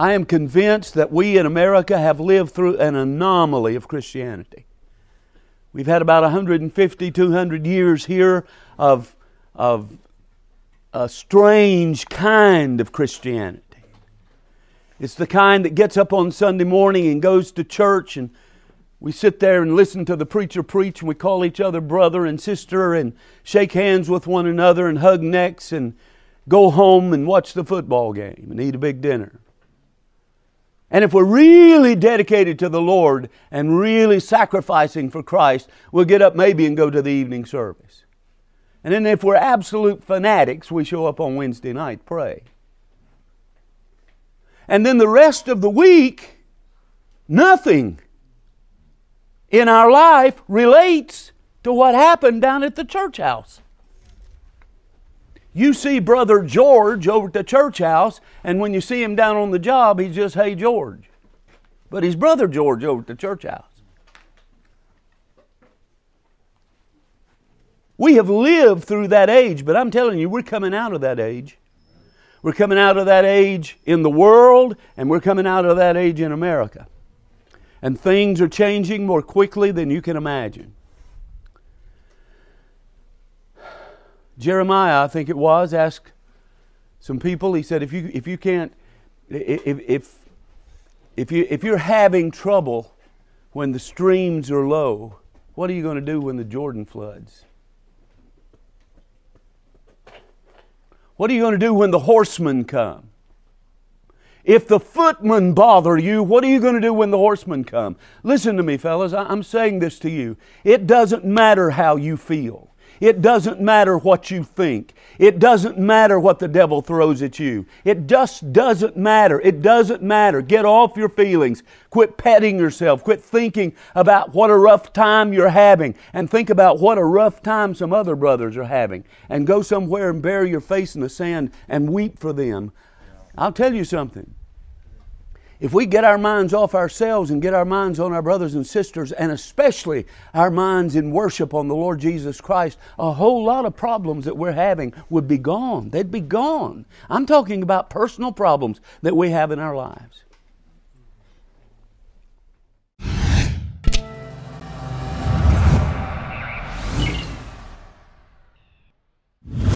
I am convinced that we in America have lived through an anomaly of Christianity. We've had about 150, 200 years here of a strange kind of Christianity. It's the kind that gets up on Sunday morning and goes to church, and we sit there and listen to the preacher preach, and we call each other brother and sister and shake hands with one another and hug necks and go home and watch the football game and eat a big dinner. And if we're really dedicated to the Lord and really sacrificing for Christ, we'll get up maybe and go to the evening service. And then if we're absolute fanatics, we show up on Wednesday night, pray. And then the rest of the week, nothing in our life relates to what happened down at the church house. You see Brother George over at the church house, and when you see him down on the job, he's just, hey, George. But he's Brother George over at the church house. We have lived through that age, but I'm telling you, we're coming out of that age. We're coming out of that age in the world, and we're coming out of that age in America. And things are changing more quickly than you can imagine. Jeremiah, I think it was, asked some people. He said, if you're having trouble when the streams are low, what are you going to do when the Jordan floods? What are you going to do when the horsemen come? If the footmen bother you, what are you going to do when the horsemen come? Listen to me, fellas. I'm saying this to you. It doesn't matter how you feel. It doesn't matter what you think. It doesn't matter what the devil throws at you. It just doesn't matter. It doesn't matter. Get off your feelings. Quit petting yourself. Quit thinking about what a rough time you're having. And think about what a rough time some other brothers are having. And go somewhere and bury your face in the sand and weep for them. I'll tell you something. If we get our minds off ourselves and get our minds on our brothers and sisters, and especially our minds in worship on the Lord Jesus Christ, a whole lot of problems that we're having would be gone. They'd be gone. I'm talking about personal problems that we have in our lives.